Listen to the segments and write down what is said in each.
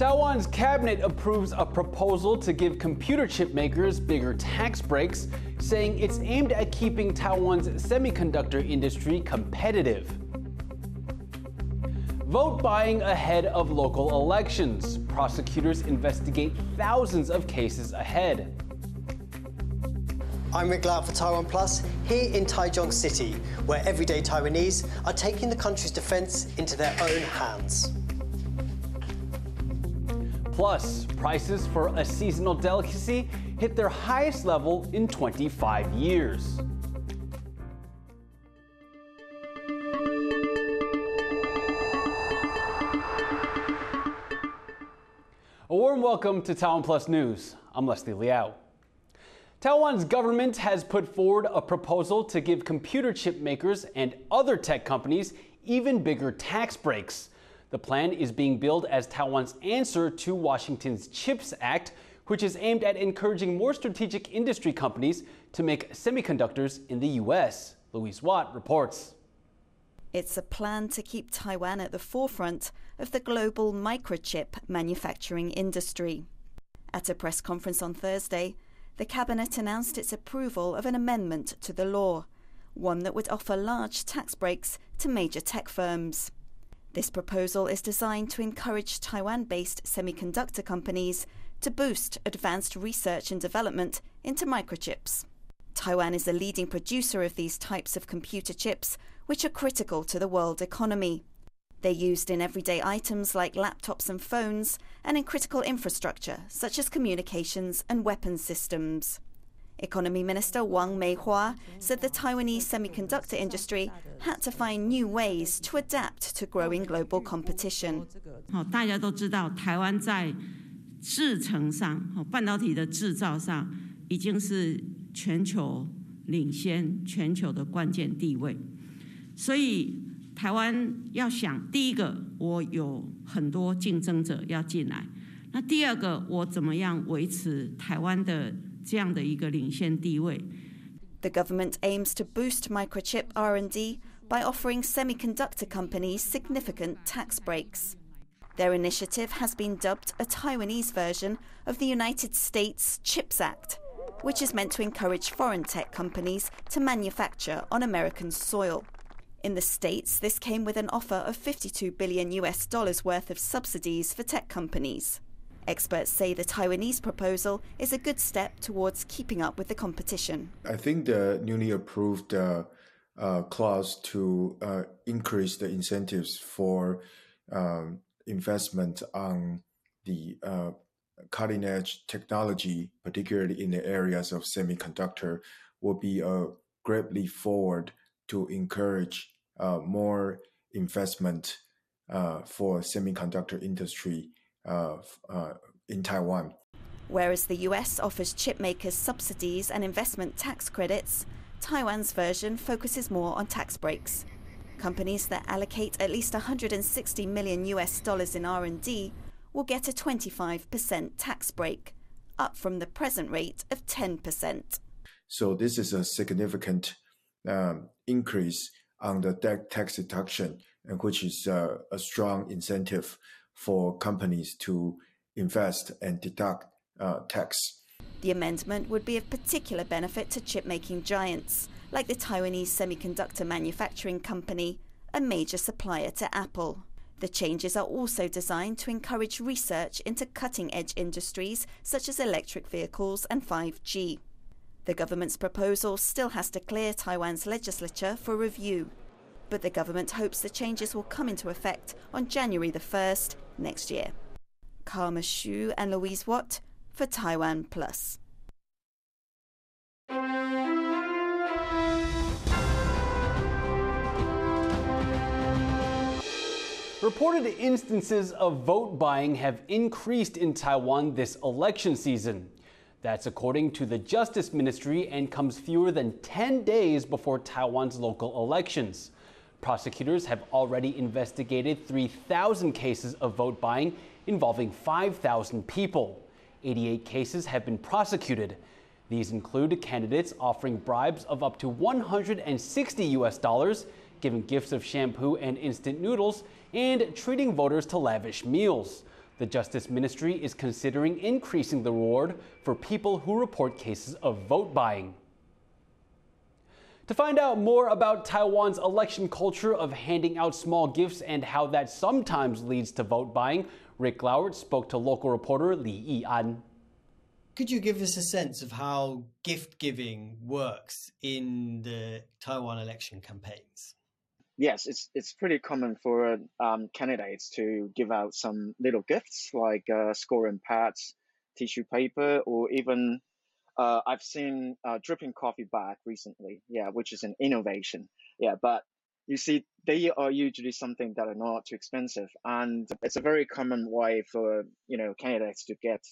Taiwan's cabinet approves a proposal to give computer chip makers bigger tax breaks, saying it's aimed at keeping Taiwan's semiconductor industry competitive. Vote buying ahead of local elections. Prosecutors investigate thousands of cases ahead. I'm Liao for TaiwanPlus, here in Taichung City, where everyday Taiwanese are taking the country's defense into their own hands. Plus, prices for a seasonal delicacy hit their highest level in 25 years. A warm welcome to TaiwanPlus News. I'm Liao. Taiwan's government has put forward a proposal to give computer chip makers and other tech companies even bigger tax breaks. The plan is being billed as Taiwan's answer to Washington's CHIPS Act, which is aimed at encouraging more strategic industry companies to make semiconductors in the U.S. Louise Watt reports. It's a plan to keep Taiwan at the forefront of the global microchip manufacturing industry. At a press conference on Thursday, the Cabinet announced its approval of an amendment to the law, one that would offer large tax breaks to major tech firms. This proposal is designed to encourage Taiwan-based semiconductor companies to boost advanced research and development into microchips. Taiwan is a leading producer of these types of computer chips, which are critical to the world economy. They're used in everyday items like laptops and phones, and in critical infrastructure such as communications and weapons systems. Economy Minister Wang Meihua said the Taiwanese semiconductor industry had to find new ways to adapt to growing global competition. 大家都知道，台湾在制程上，半导体的制造上，已经是全球领先、全球的关键地位。所以，台湾要想，第一个，我有很多竞争者要进来；那第二个，我怎么样维持台湾的 The government aims to boost microchip R&D by offering semiconductor companies significant tax breaks. Their initiative has been dubbed a Taiwanese version of the United States CHIPS Act, which is meant to encourage foreign tech companies to manufacture on American soil. In the States, this came with an offer of $52 billion worth of subsidies for tech companies. Experts say the Taiwanese proposal is a good step towards keeping up with the competition. I think the newly approved clause to increase the incentives for investment on the cutting-edge technology, particularly in the areas of semiconductor, will be a great leap forward to encourage more investment for semiconductor industry in Taiwan. Whereas the US offers chip makers subsidies and investment tax credits, Taiwan's version focuses more on tax breaks. Companies that allocate at least $160 million in R&D will get a 25% tax break, up from the present rate of 10%. So this is a significant increase on the tax deduction, which is a strong incentive for companies to invest and deduct tax. The amendment would be of particular benefit to chip-making giants, like the Taiwanese semiconductor manufacturing company, a major supplier to Apple. The changes are also designed to encourage research into cutting-edge industries such as electric vehicles and 5G. The government's proposal still has to clear Taiwan's legislature for review, but the government hopes the changes will come into effect on January the 1st next year. Karma Xu and Louise Watt for TaiwanPlus. Reported instances of vote buying have increased in Taiwan this election season. That's according to the Justice Ministry and comes fewer than 10 days before Taiwan's local elections. Prosecutors have already investigated 3,000 cases of vote buying involving 5,000 people. 88 cases have been prosecuted. These include candidates offering bribes of up to $160, giving gifts of shampoo and instant noodles, and treating voters to lavish meals. The Justice Ministry is considering increasing the reward for people who report cases of vote buying. To find out more about Taiwan's election culture of handing out small gifts and how that sometimes leads to vote buying, Rick Lauert spoke to local reporter Li Yian. Could you give us a sense of how gift giving works in the Taiwan election campaigns? Yes, it's pretty common for candidates to give out some little gifts like scoring pads, tissue paper, or even I've seen dripping coffee bag recently. Yeah, which is an innovation. Yeah, but you see, they are usually something that are not too expensive, and it's a very common way for candidates to get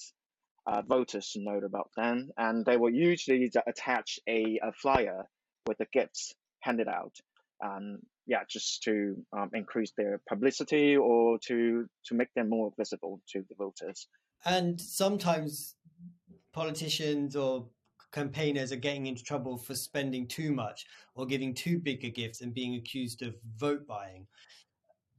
voters to know about them, and they will usually attach a flyer with the gifts handed out. Just to increase their publicity or to make them more visible to the voters. And sometimes politicians or campaigners are getting into trouble for spending too much or giving too big a gift and being accused of vote buying.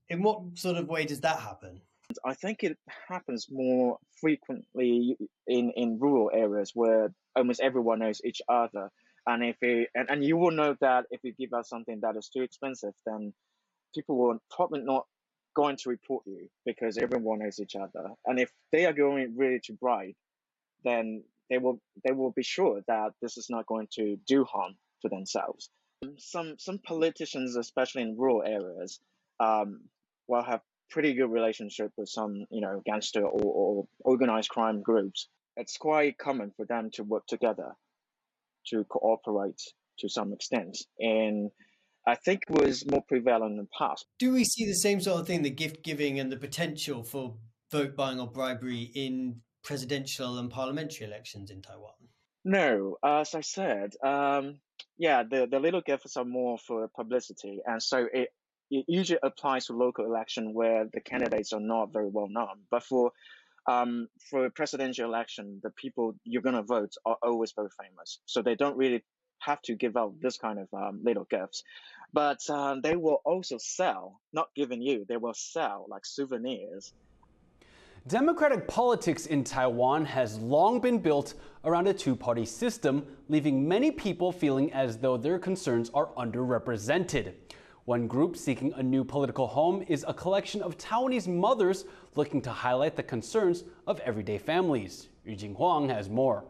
In what sort of way does that happen? I think it happens more frequently in rural areas where almost everyone knows each other. And and you will know that if you give out something that is too expensive, then people will probably not going to report you because everyone knows each other. And if they are going really to bribe, then they will be sure that this is not going to do harm to themselves. Some politicians, especially in rural areas, will have pretty good relationship with some gangster or organized crime groups. It's quite common for them to work together, to cooperate to some extent, and I think it was more prevalent in the past. Do we see the same sort of thing, the gift giving and the potential for vote buying or bribery in presidential and parliamentary elections in Taiwan? No, as I said, the little gifts are more for publicity, and so it usually applies to local election where the candidates are not very well known. But for a presidential election, the people you're going to vote are always very famous. So they don't really have to give out this kind of little gifts. But they will also sell, not giving you, they will sell like souvenirs. Democratic politics in Taiwan has long been built around a two-party system, leaving many people feeling as though their concerns are underrepresented. One group seeking a new political home is a collection of Taiwanese mothers looking to highlight the concerns of everyday families. Yu Jinghuang has more.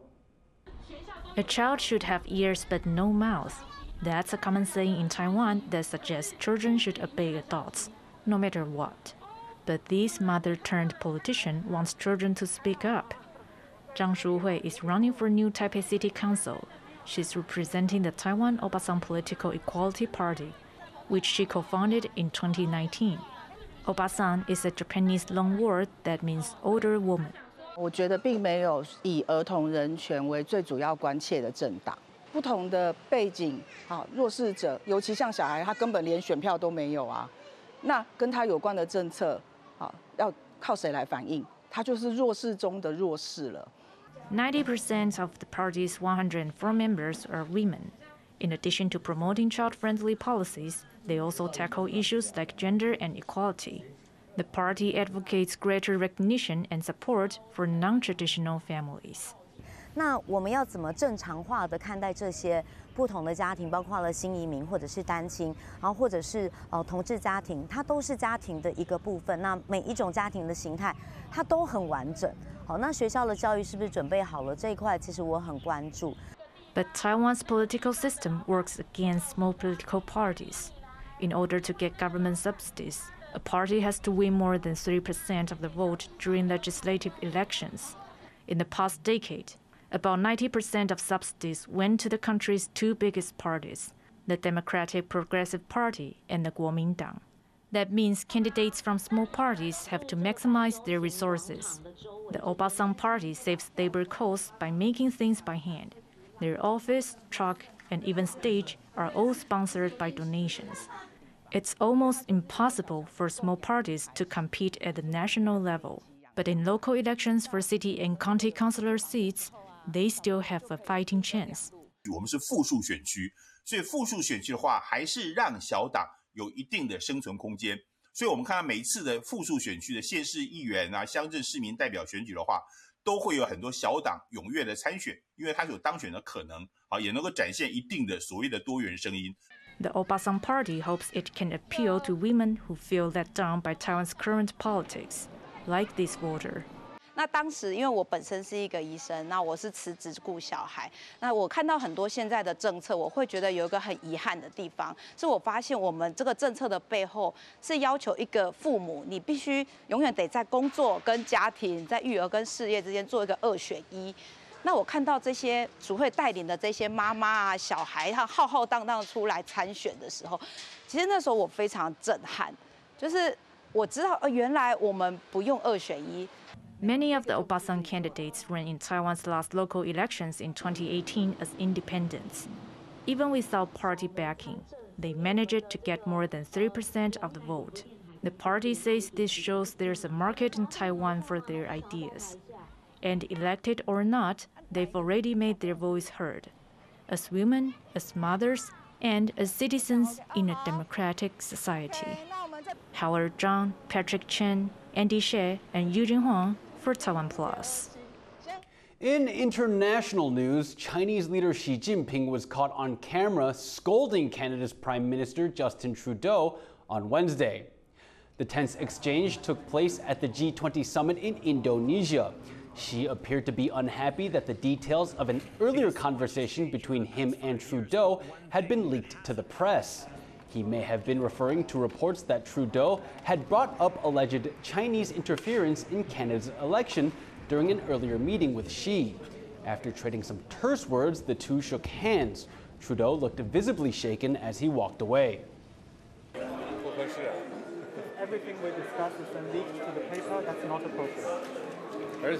A child should have ears but no mouth. That's a common saying in Taiwan that suggests children should obey adults, no matter what. But this mother-turned-politician wants children to speak up. Zhang Shuhui is running for new Taipei City Council. She's representing the Taiwan Obasang Political Equality Party, which she co-founded in 2019. Obasang is a Japanese loanword that means older woman. 我觉得并没有以儿童人权为最主要关切的政党。不同的背景，弱势者，尤其像小孩，他根本连选票都没有啊。那跟他有关的政策，要靠谁来反映？他就是弱势中的弱势了。90% of the party's 104 members are women. In addition to promoting child-friendly policies, they also tackle issues like gender and equality. The party advocates greater recognition and support for non-traditional families. 那我们要怎么正常化的看待这些不同的家庭，包括了新移民或者是单亲，然后或者是同志家庭，它都是家庭的一个部分。那每一种家庭的形态，它都很完整。好，那学校的教育是不是准备好了这一块？其实我很关注。But Taiwan's political system works against small political parties. In order to get government subsidies, a party has to win more than 3% of the vote during legislative elections. In the past decade, about 90% of subsidies went to the country's two biggest parties, the Democratic Progressive Party and the Kuomintang. That means candidates from small parties have to maximize their resources. The Obasang Party saves labor costs by making things by hand. Their office, truck, and even stage are all sponsored by donations. It's almost impossible for small parties to compete at the national level. But in local elections for city and county councilor seats, they still have a fighting chance. 我们是复数选区，所以复数选区的话，还是让小党有一定的生存空间。所以我们看到每一次的复数选区的县市议员啊、乡镇市民代表选举的话，都会有很多小党踊跃的参选，因为它有当选的可能，也能够展现一定的所谓的多元声音。The Obasang Party hopes it can appeal to women who feel let down by Taiwan's current politics, like this voter. 那当时因为我本身是一个医生，那我是辞职顾小孩，那我看到很多现在的政策，我会觉得有一个很遗憾的地方，是我发现我们这个政策的背后是要求一个父母，你必须永远得在工作跟家庭、在育儿跟事业之间做一个2选1。那我看到这些主会带领的这些妈妈啊、小孩，他浩浩荡荡出来参选的时候，其实那时候我非常震撼，就是我知道原来我们不用2选1。Many of the Obasang candidates ran in Taiwan's last local elections in 2018 as independents. Even without party backing, they managed to get more than 3% of the vote. The party says this shows there's a market in Taiwan for their ideas. And elected or not, they've already made their voice heard. As women, as mothers, and as citizens in a democratic society. Howard Zhang, Patrick Chen, Andy Shea, and Eugene Huang for TaiwanPlus. In international news, Chinese leader Xi Jinping was caught on camera scolding Canada's Prime Minister Justin Trudeau on Wednesday. The tense exchange took place at the G20 summit in Indonesia. Xi appeared to be unhappy that the details of an earlier conversation between him and Trudeau had been leaked to the press. He may have been referring to reports that Trudeau had brought up alleged Chinese interference in Canada's election during an earlier meeting with Xi. After trading some terse words, the two shook hands. Trudeau looked visibly shaken as he walked away. Everything we discussed is then leaked to the paper. That's not appropriate. And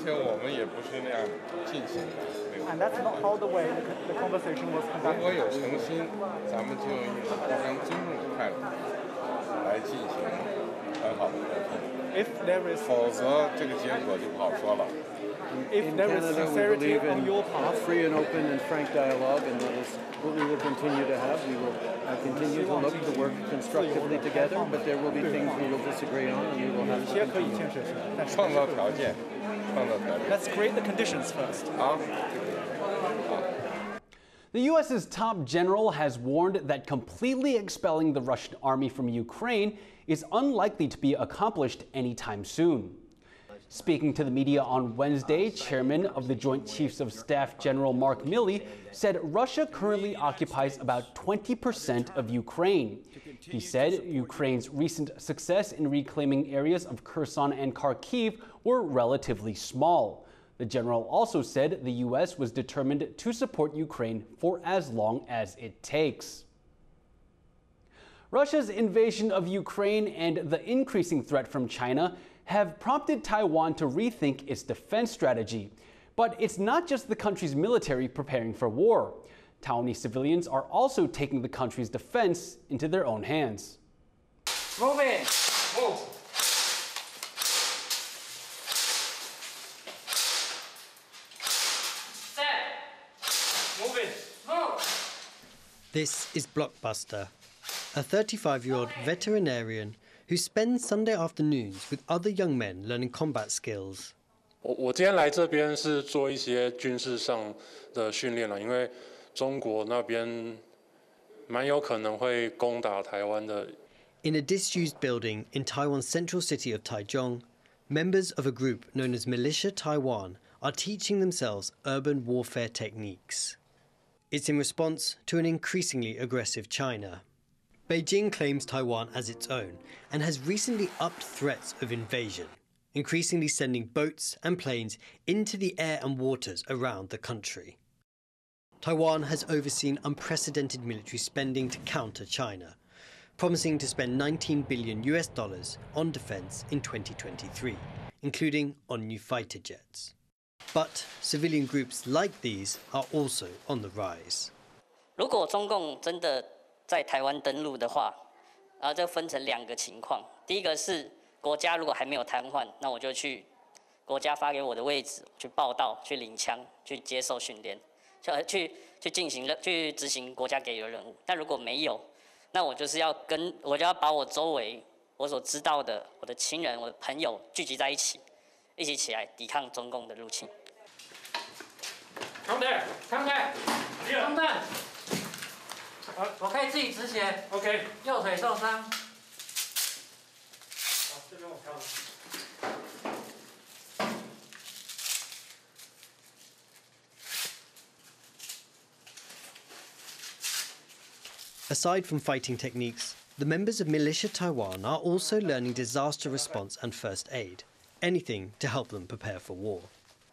that's not how the way the conversation was conducted. If there is sincerity on your part, free and open and frank dialogue, and that is what we will continue to have. We will continue to look to work constructively together, but there will be things we will disagree on, and we will have to continue. Let's create the conditions first. The U.S.'s top general has warned that completely expelling the Russian army from Ukraine is unlikely to be accomplished anytime soon. Speaking to the media on Wednesday, Chairman of the Joint Chiefs of Staff General Mark Milley said Russia currently occupies about 20% of Ukraine. He said Ukraine's recent success in reclaiming areas of Kherson and Kharkiv were relatively small. The general also said the U.S. was determined to support Ukraine for as long as it takes. Russia's invasion of Ukraine and the increasing threat from China have prompted Taiwan to rethink its defense strategy. But it's not just the country's military preparing for war. Taiwanese civilians are also taking the country's defense into their own hands. Move in. Move. This is Blockbuster, a 35-year-old veterinarian who spends Sunday afternoons with other young men learning combat skills. 我今天来这边是做一些军事上的训练了，因为中国那边蛮有可能会攻打台湾的。In a disused building in Taiwan's central city of Taichung, members of a group known as Militia Taiwan are teaching themselves urban warfare techniques. It's in response to an increasingly aggressive China. Beijing claims Taiwan as its own and has recently upped threats of invasion, increasingly sending boats and planes into the air and waters around the country. Taiwan has overseen unprecedented military spending to counter China, promising to spend $19 billion on defense in 2023, including on new fighter jets. But civilian groups like these are also on the rise. 如果中共真的在台湾登陆的话，这分成2个情况。第一个是国家如果还没有瘫痪，那我就去国家发给我的位置去报到、去领枪、去接受训练，去执行国家给予的任务。但如果没有，那我就要把我周围我所知道的，我的亲人、我的朋友聚集在一起，一起起来抵抗中共的入侵。兄弟，看看，空弹，我可以自己止血。OK。右腿受伤。好，这边我挑了。Aside from fighting techniques, the members of Militia Taiwan are also learning disaster response and first aid, anything to help them prepare for war.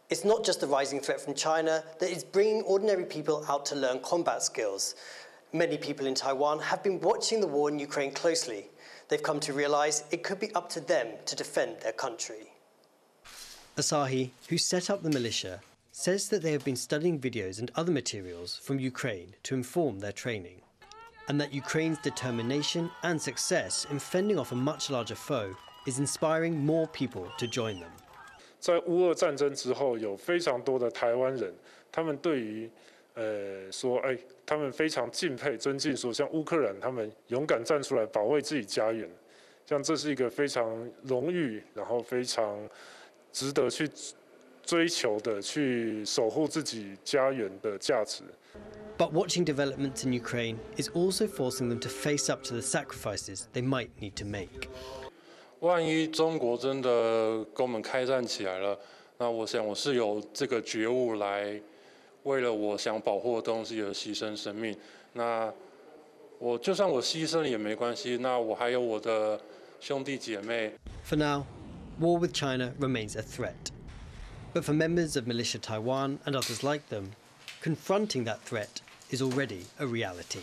It's not just the rising threat from China that is bringing ordinary people out to learn combat skills. Many people in Taiwan have been watching the war in Ukraine closely. They've come to realize it could be up to them to defend their country. Asahi, who set up the militia, says that they have been studying videos and other materials from Ukraine to inform their training, and that Ukraine's determination and success in fending off a much larger foe is inspiring more people to join them. 在乌俄战争之后，有非常多的台湾人，他们对于他们非常敬佩、尊敬，说像乌克兰，他们勇敢站出来保卫自己家园，像这是一个非常荣誉，然后非常值得去追求的，去守护自己家园的价值。But watching developments in Ukraine is also forcing them to face up to the sacrifices they might need to make. 万一中国真的跟我们开战起来了，那我想我是有这个觉悟来，为了我想保护的东西而牺牲生命。那我就算我牺牲了也没关系，那我还有我的兄弟姐妹。For now, war with China remains a threat. But for members of Militia Taiwan and others like them, confronting that threat is already a reality.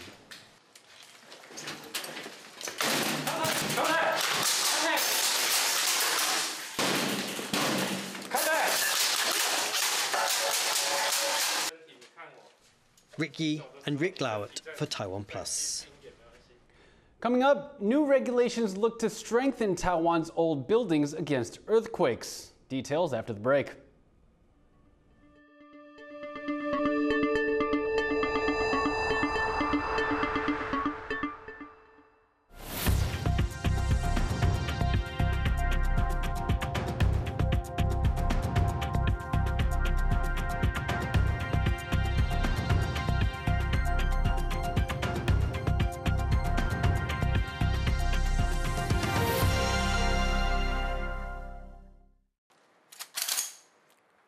Ricky and Rick Liao for TaiwanPlus. Coming up, new regulations look to strengthen Taiwan's old buildings against earthquakes. Details after the break.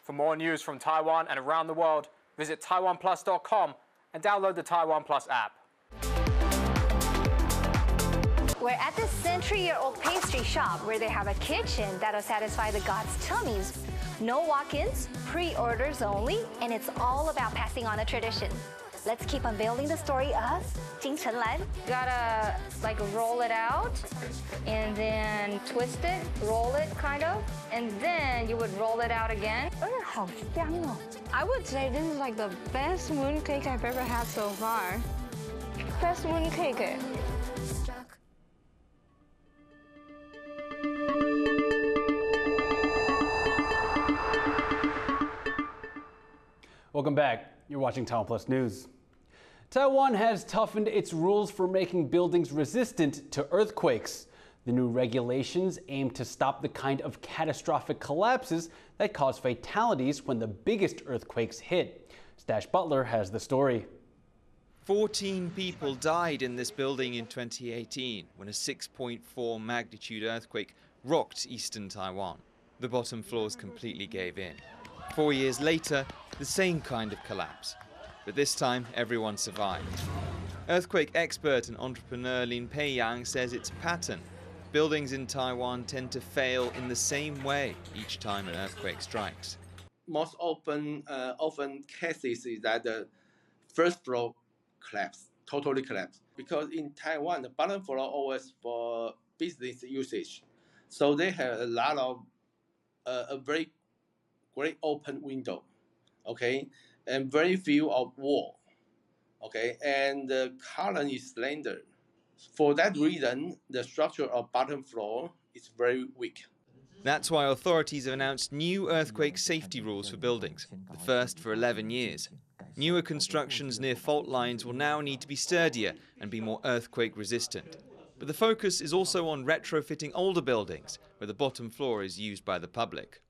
For more news from Taiwan and around the world, visit TaiwanPlus.com and download the TaiwanPlus app. We're at this century-year-old pastry shop where they have a kitchen that'll satisfy the gods' tummies. No walk-ins, pre-orders only, and it's all about passing on a tradition. Let's keep unveiling the story of Jing Chenlan. Gotta like roll it out and then twist it, roll it kind of, and then you would roll it out again. I would say this is like the best mooncake I've ever had so far. Best mooncake. Welcome back. You're watching TaiwanPlus News. Taiwan has toughened its rules for making buildings resistant to earthquakes. The new regulations aim to stop the kind of catastrophic collapses that cause fatalities when the biggest earthquakes hit. Stash Butler has the story. 14 people died in this building in 2018 when a 6.4 magnitude earthquake rocked eastern Taiwan. The bottom floors completely gave in. 4 years later, the same kind of collapse. But this time, everyone survived. Earthquake expert and entrepreneur Lin Peiyang says it's a pattern. Buildings in Taiwan tend to fail in the same way each time an earthquake strikes. Most often cases is that the first floor collapse, totally collapse. Because in Taiwan, the bottom floor always for business usage. So they have a lot of a very great open window, okay, and very few of wall, okay, and the column is slender. For that reason, the structure of bottom floor is very weak. That's why authorities have announced new earthquake safety rules for buildings, the first for 11 years. Newer constructions near fault lines will now need to be sturdier and be more earthquake resistant. But the focus is also on retrofitting older buildings, where the bottom floor is used by the public.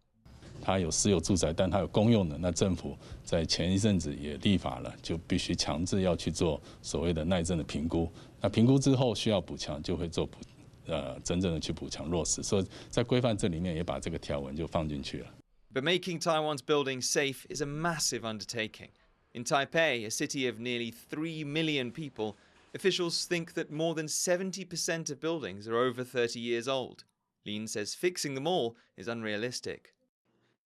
它有私有住宅，但它有公用的。那政府在前一阵子也立法了，就必须强制要去做所谓的耐震的评估。那评估之后需要补强，就会做真正的去补强落实。所以在规范这里面也把这个条文就放进去了。But making Taiwan's buildings safe is a massive undertaking. In Taipei, a city of nearly 3 million people, officials think that more than 70% of buildings are over 30 years old. Lin says fixing them all is unrealistic.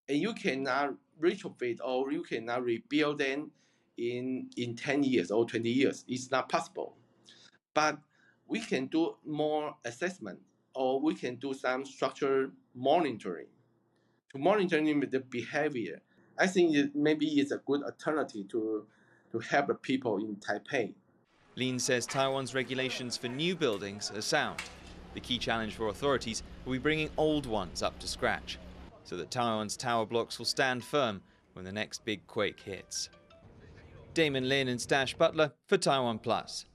You cannot retrofit or you cannot rebuild them in 10 years or 20 years. It's not possible. But we can do more assessment or we can do some structural monitoring to monitor the behavior. I think maybe it's a good alternative to help the people in Taipei. Lin says Taiwan's regulations for new buildings are sound. The key challenge for authorities will be bringing old ones up to scratch, so that Taiwan's tower blocks will stand firm when the next big quake hits. Damon Lin and Stash Butler for TaiwanPlus.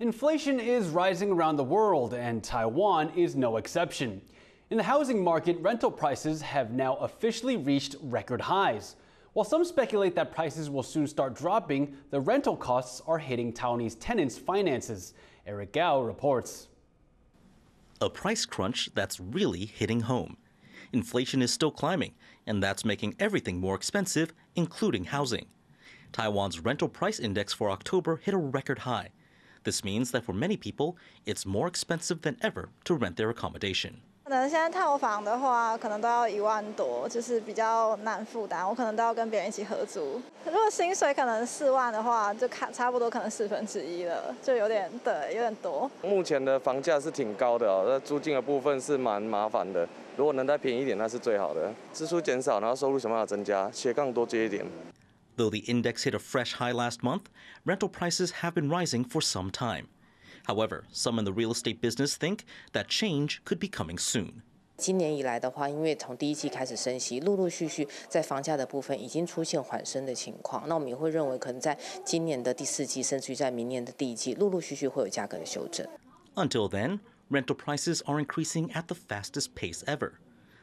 Inflation is rising around the world, and Taiwan is no exception. In the housing market, rental prices have now officially reached record highs. While some speculate that prices will soon start dropping, the rental costs are hitting Taiwanese tenants' finances. Eric Liao reports. A price crunch that's really hitting home. Inflation is still climbing, and that's making everything more expensive, including housing. Taiwan's rental price index for October hit a record high. This means that for many people, it's more expensive than ever to rent their accommodation. 可能现在套房的话，可能都要1万多，就是比较难负担。我可能都要跟别人一起合租。如果薪水可能4万的话，就差不多可能1/4了，就有点多。目前的房价是挺高的哦，那租金的部分是蛮麻烦的。如果能再便宜一点，那是最好的。支出减少，然后收入想办法增加，斜杠多接一点。Though the index hit a fresh high last month, rental prices have been rising for some time. However, some in the real estate business think that change could be coming soon. 今年以来的话，因为从第一季开始升息，陆陆续续在房价的部分已经出现缓升的情况。那我们也会认为，可能在今年的第4季，甚至于在明年的第1季，陆陆续续会有价格的修正。Until then, rental prices are increasing at the fastest pace ever.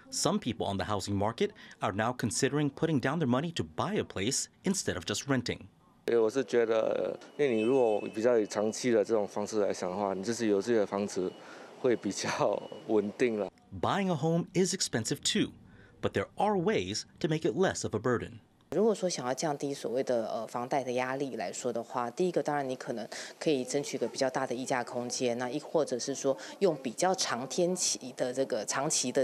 Some people on the housing market are now considering putting down their money to buy a place instead of just renting. 我是觉得，因为你如果比较以长期的这种方式来想的话，你就是有自己的房子会比较稳定了。Buying a home is expensive too, but there are ways to make it less of a burden. 如果说想要降低所谓的房贷的压力来说的话，第一个当然你可能可以争取一个比较大的议价空间，那或者是说用比较长期的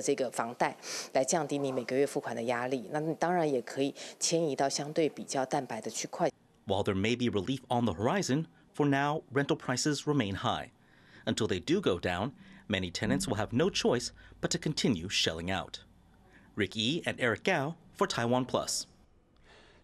这个房贷来降低你每个月付款的压力。那你当然也可以迁移到相对比较蛋白的区块。While there may be relief on the horizon, for now, rental prices remain high. Until they do go down, many tenants will have no choice but to continue shelling out. Rick Yi and Eric Liao for TaiwanPlus.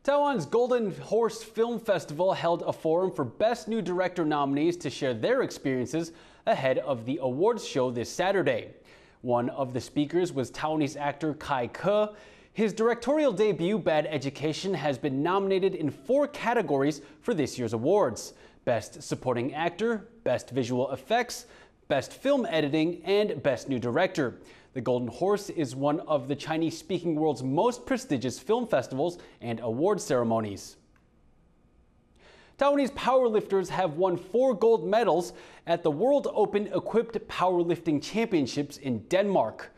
Taiwan's Golden Horse Film Festival held a forum for Best New Director nominees to share their experiences ahead of the awards show this Saturday. One of the speakers was Taiwanese actor Kai Ke. His directorial debut, Bad Education, has been nominated in 4 categories for this year's awards: Best Supporting Actor, Best Visual Effects, Best Film Editing, and Best New Director. The Golden Horse is one of the Chinese-speaking world's most prestigious film festivals and award ceremonies. Taiwanese powerlifters have won 4 gold medals at the World Open Equipped Powerlifting Championships in Denmark.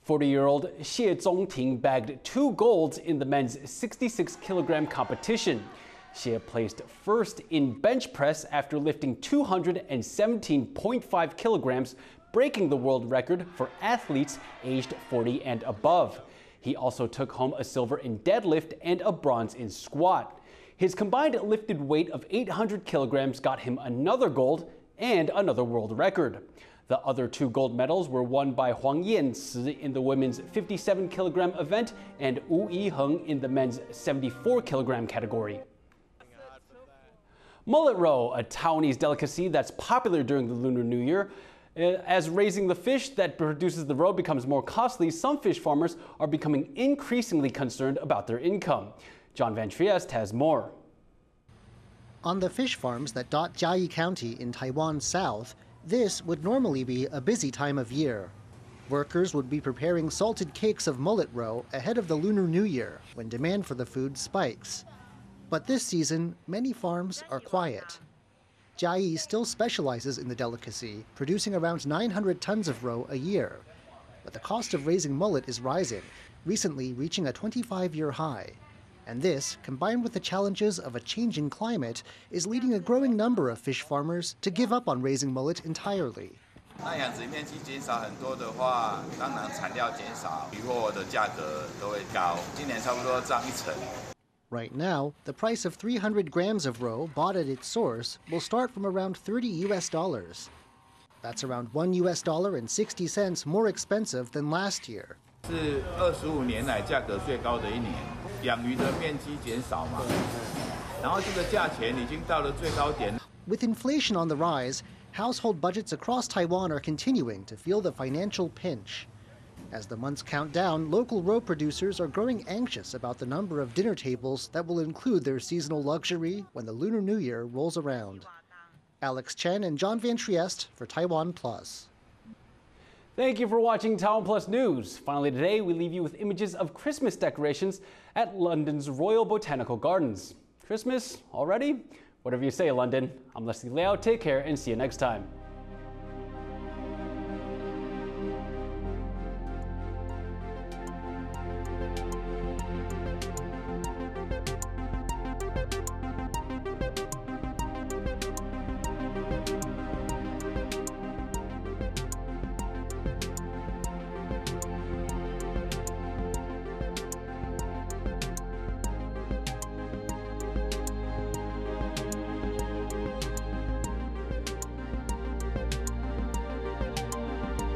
40-year-old Xie Zongting bagged 2 golds in the men's 66-kilogram competition. Xie placed first in bench press after lifting 217.5 kilograms, breaking the world record for athletes aged 40 and above. He also took home a silver in deadlift and a bronze in squat. His combined lifted weight of 800 kilograms got him another gold and another world record. The other 2 gold medals were won by Huang Yanci in the women's 57-kilogram event and Wu Yiheng in the men's 74-kilogram category. Mullet roe, a Taiwanese delicacy that's popular during the Lunar New Year. As raising the fish that produces the roe becomes more costly, some fish farmers are becoming increasingly concerned about their income. John Van Trieste has more. On the fish farms that dot Jiayi County in Taiwan's south, This would normally be a busy time of year. Workers would be preparing salted cakes of mullet roe ahead of the Lunar New Year, when demand for the food spikes. But this season, many farms are quiet. Jiayi still specializes in the delicacy, producing around 900 tons of roe a year. But the cost of raising mullet is rising, recently reaching a 25-year high. And this, combined with the challenges of a changing climate, is leading a growing number of fish farmers to give up on raising mullet entirely. 那养殖面积减少很多的话，当然产量减少，鱼货的价格都会高。今年差不多涨1成。Right now, the price of 300 grams of roe bought at its source will start from around $30. That's around $1.60 more expensive than last year. 是25年来价格最高的一年，养鱼的面积减少嘛，然后这个价钱已经到了最高点。With inflation on the rise, household budgets across Taiwan are continuing to feel the financial pinch. As the months count down, local roe producers are growing anxious about the number of dinner tables that will include their seasonal luxury when the Lunar New Year rolls around. Alex Chen and John Van Trieste for TaiwanPlus. Thank you for watching TaiwanPlus News. Finally today, we leave you with images of Christmas decorations at London's Royal Botanical Gardens. Christmas already? Whatever you say, London. I'm Liao. Take care and see you next time.